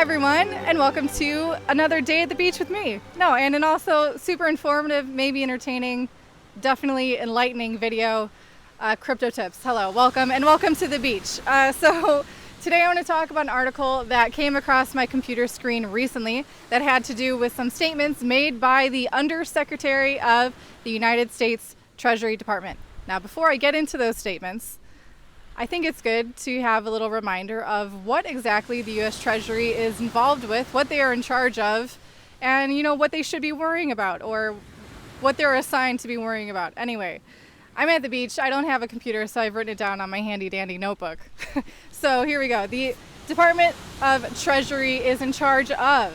everyone, and welcome to another day at the beach with me. And an also super informative, maybe entertaining, definitely enlightening video, crypto tips. Hello, welcome, and welcome to the beach. So today I want to talk about an article that came across my computer screen recently that had to do with some statements made by the Undersecretary of the United States Treasury Department. Now, before I get into those statements, I think it's good to have a little reminder of what exactly the U.S. Treasury is involved with, what they are in charge of, and what they should be worrying about, or what they're assigned to be worrying about. Anyway, I'm at the beach. I don't have a computer, so I've written it down on my handy dandy notebook. So here we go. The Department of Treasury is in charge of,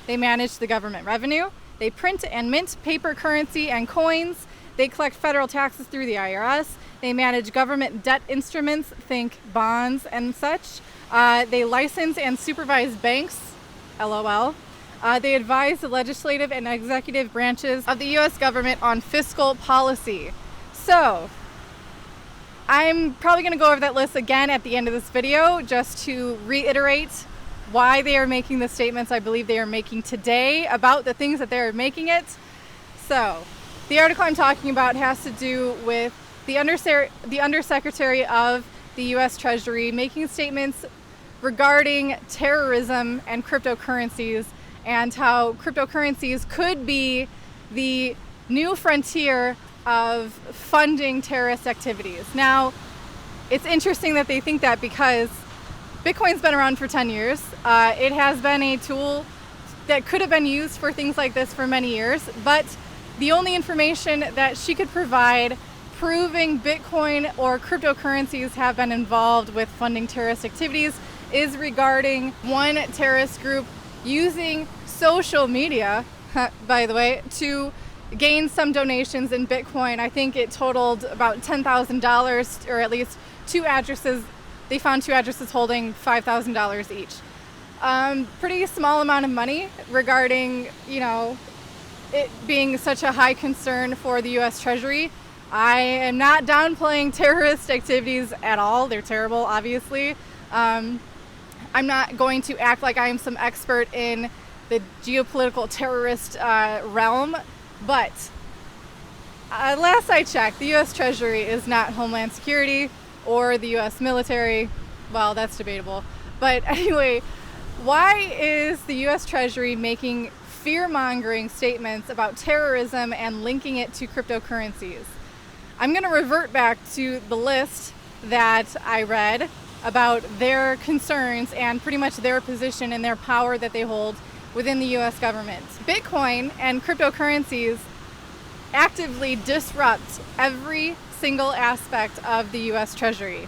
they manage the government revenue, they print and mint paper currency and coins, they collect federal taxes through the IRS, they manage government debt instruments, think bonds and such. They license and supervise banks, LOL. They advise the legislative and executive branches of the U.S. government on fiscal policy. So, I'm probably going to go over that list again at the end of this video just to reiterate why they are making the statements I believe they are making today about the things that they are making it. So, the article I'm talking about has to do with the Undersecretary of the U.S. Treasury making statements regarding terrorism and cryptocurrencies, and how cryptocurrencies could be the new frontier of funding terrorist activities. Now, it's interesting that they think that because Bitcoin's been around for 10 years. It has been a tool that could have been used for things like this for many years, but the only information that she could provide proving Bitcoin or cryptocurrencies have been involved with funding terrorist activities is regarding one terrorist group using social media, by the way, to gain some donations in Bitcoin. I think it totaled about $10,000, or at least two addresses. They found two addresses holding $5,000 each. Pretty small amount of money regarding, it being such a high concern for the U.S. Treasury. I am not downplaying terrorist activities at all. They're terrible, obviously. I'm not going to act like I am some expert in the geopolitical terrorist realm, but last I checked, the U.S. Treasury is not Homeland Security or the U.S. military. Well, that's debatable. But anyway, why is the U.S. Treasury making fear-mongering statements about terrorism and linking it to cryptocurrencies? I'm going to revert back to the list that I read about their concerns and pretty much their position and their power that they hold within the U.S. government. Bitcoin and cryptocurrencies actively disrupt every single aspect of the U.S. Treasury.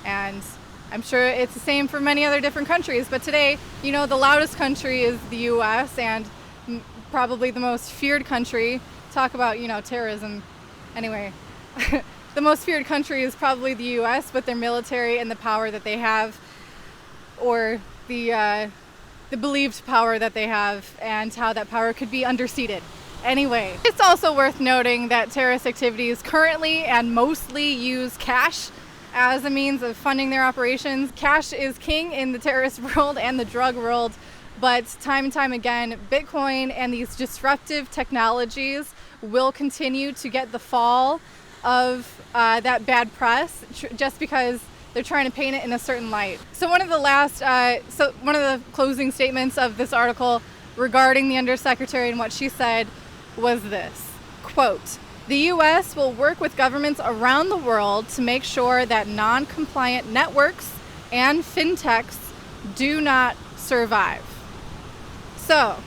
And I'm sure it's the same for many other different countries, but today, the loudest country is the U.S. and probably the most feared country. Talk about, terrorism. Anyway, the most feared country is probably the U.S. with their military and the power that they have, or the believed power that they have, and how that power could be underseated. Anyway, it's also worth noting that terrorist activities currently and mostly use cash as a means of funding their operations. Cash is king in the terrorist world and the drug world, but time and time again, Bitcoin and these disruptive technologies will continue to get the fall of that bad press just because they're trying to paint it in a certain light. So one of the closing statements of this article regarding the Undersecretary and what she said was this, quote, "The U.S. will work with governments around the world to make sure that non-compliant networks and fintechs do not survive." So,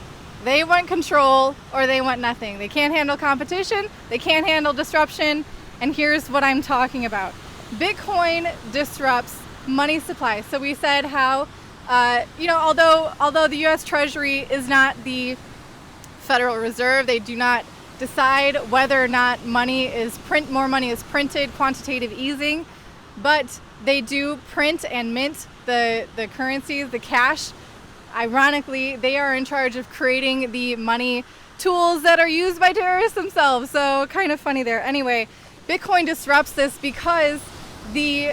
they want control or they want nothing. They can't handle competition, they can't handle disruption, and here's what I'm talking about. Bitcoin disrupts money supply. So we said how, although the U.S. Treasury is not the Federal Reserve, they do not decide whether or not more money is printed, quantitative easing, but they do print and mint the currencies, the cash. Ironically, they are in charge of creating the money tools that are used by terrorists themselves. So kind of funny there. Anyway, Bitcoin disrupts this because the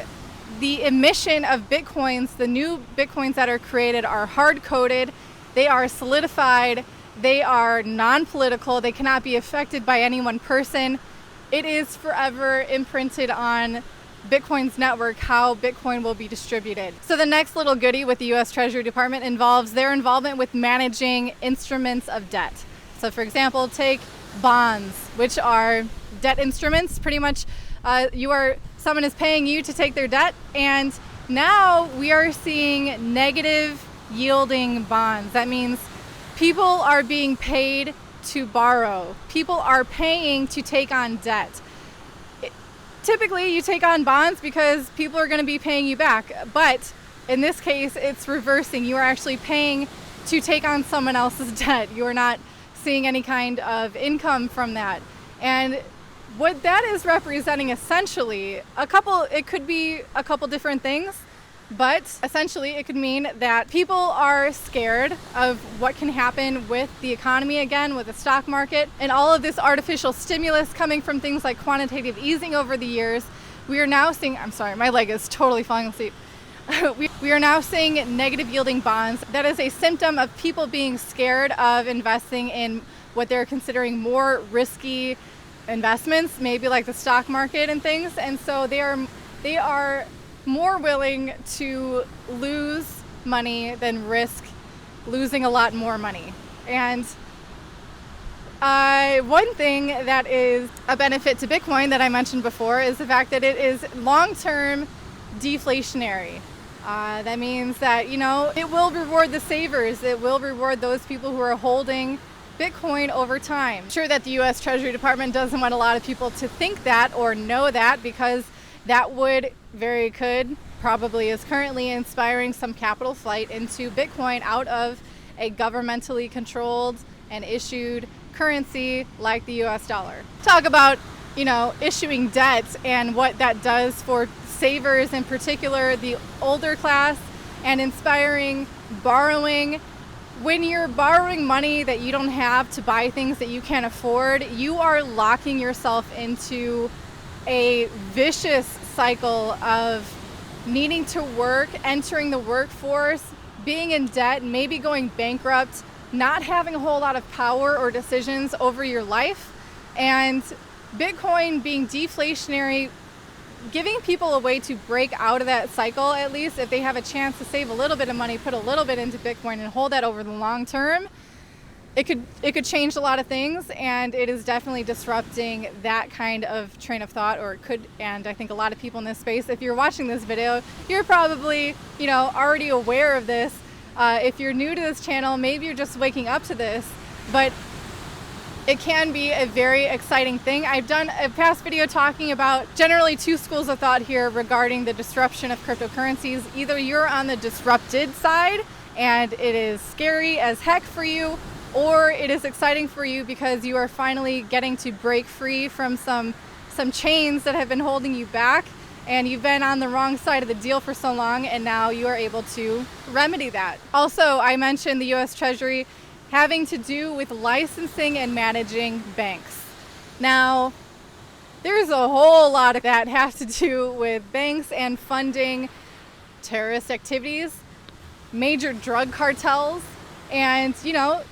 the emission of Bitcoins, the new Bitcoins that are created, are hard-coded, they are solidified, they are non-political, they cannot be affected by any one person. It is forever imprinted on Bitcoin's network how Bitcoin will be distributed. So the next little goodie with the US Treasury Department involves their involvement with managing instruments of debt. So for example, take bonds, which are debt instruments. Pretty much someone is paying you to take their debt, and now we are seeing negative yielding bonds. That means people are being paid to borrow. People are paying to take on debt. Typically, you take on bonds because people are going to be paying you back, but in this case, it's reversing. You are actually paying to take on someone else's debt. You are not seeing any kind of income from that. And what that is representing essentially, it could be a couple different things, but essentially it could mean that people are scared of what can happen with the economy again, with the stock market, and all of this artificial stimulus coming from things like quantitative easing over the years. We are now seeing, I'm sorry, my leg is totally falling asleep. We are now seeing negative yielding bonds. That is a symptom of people being scared of investing in what they're considering more risky investments, maybe like the stock market and things. And so they are more willing to lose money than risk losing a lot more money. And one thing that is a benefit to Bitcoin that I mentioned before is the fact that it is long-term deflationary. That means that, it will reward the savers. It will reward those people who are holding Bitcoin over time. I'm sure that the US Treasury Department doesn't want a lot of people to think that or know that, because that probably is currently inspiring some capital flight into Bitcoin out of a governmentally controlled and issued currency like the US dollar. Talk about, issuing debt and what that does for savers, in particular the older class, and inspiring borrowing. When you're borrowing money that you don't have to buy things that you can't afford, you are locking yourself into a vicious cycle of needing to work, entering the workforce, being in debt, maybe going bankrupt, not having a whole lot of power or decisions over your life, and Bitcoin being deflationary, giving people a way to break out of that cycle, at least if they have a chance to save a little bit of money, put a little bit into Bitcoin and hold that over the long term. It could change a lot of things, and it is definitely disrupting that kind of train of thought, or it could. And I think a lot of people in this space, if you're watching this video, you're probably, already aware of this. If you're new to this channel, maybe you're just waking up to this, but it can be a very exciting thing. I've done a past video talking about generally two schools of thought here regarding the disruption of cryptocurrencies. Either you're on the disrupted side and it is scary as heck for you, or it is exciting for you because you are finally getting to break free from some chains that have been holding you back, and you've been on the wrong side of the deal for so long, and now you are able to remedy that. Also, I mentioned the US Treasury having to do with licensing and managing banks. Now, there's a whole lot of that has to do with banks and funding terrorist activities, major drug cartels, and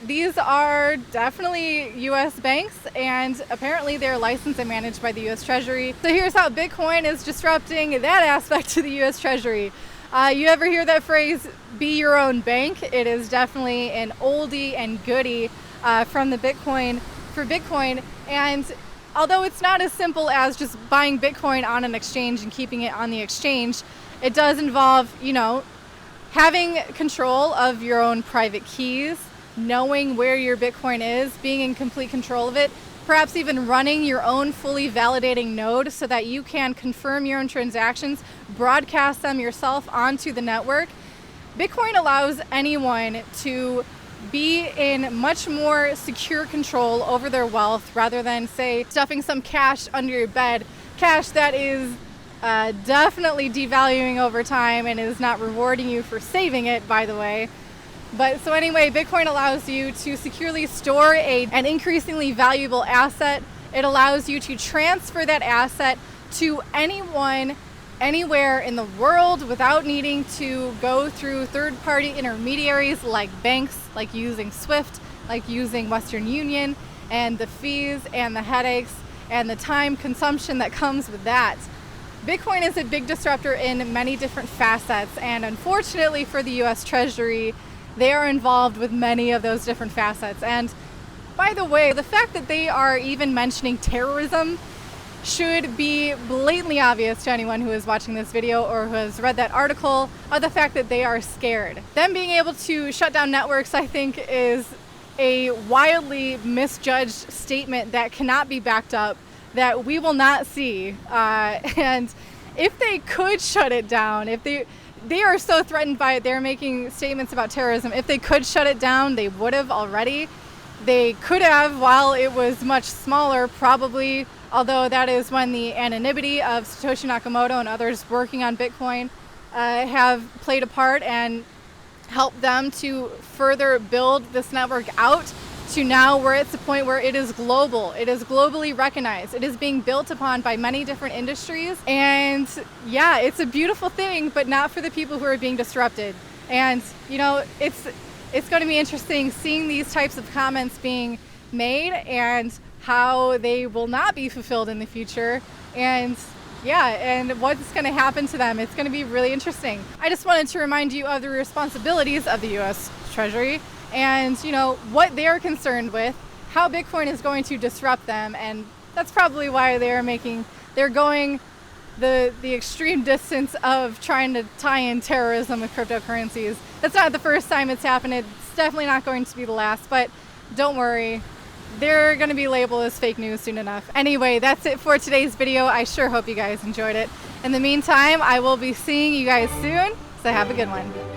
these are definitely US banks, and apparently they're licensed and managed by the US Treasury. So here's how Bitcoin is disrupting that aspect to the US Treasury. You ever hear that phrase, be your own bank? It is definitely an oldie and goodie from the Bitcoin for Bitcoin. And although it's not as simple as just buying Bitcoin on an exchange and keeping it on the exchange, it does involve, having control of your own private keys, knowing where your Bitcoin is, being in complete control of it, perhaps even running your own fully validating node so that you can confirm your own transactions, broadcast them yourself onto the network. Bitcoin allows anyone to be in much more secure control over their wealth rather than, say, stuffing some cash under your bed, cash that is definitely devaluing over time and is not rewarding you for saving it, by the way. But so anyway, Bitcoin allows you to securely store an increasingly valuable asset. It allows you to transfer that asset to anyone anywhere in the world without needing to go through third-party intermediaries like banks, like using Swift, like using Western Union, and the fees and the headaches and the time consumption that comes with that. Bitcoin is a big disruptor in many different facets, and unfortunately for the US Treasury, they are involved with many of those different facets. And by the way, the fact that they are even mentioning terrorism should be blatantly obvious to anyone who is watching this video or who has read that article, of the fact that they are scared. Them being able to shut down networks, I think, is a wildly misjudged statement that cannot be backed up, that we will not see. And if they could shut it down, if they are so threatened by it, they're making statements about terrorism. If they could shut it down, they would have already. They could have, while it was much smaller, probably, although that is when the anonymity of Satoshi Nakamoto and others working on Bitcoin have played a part and helped them to further build this network out to now where it's a point where it is global. It is globally recognized. It is being built upon by many different industries. And yeah, it's a beautiful thing, but not for the people who are being disrupted. And you know, it's going to be interesting seeing these types of comments being made and how they will not be fulfilled in the future. And yeah, and what's going to happen to them. It's going to be really interesting. I just wanted to remind you of the responsibilities of the US Treasury and, you know, what they're concerned with, how Bitcoin is going to disrupt them. And that's probably why they're going the extreme distance of trying to tie in terrorism with cryptocurrencies. That's not the first time it's happened. It's definitely not going to be the last, but don't worry. They're going to be labeled as fake news soon enough. Anyway, that's it for today's video. I sure hope you guys enjoyed it. In the meantime, I will be seeing you guys soon, so have a good one.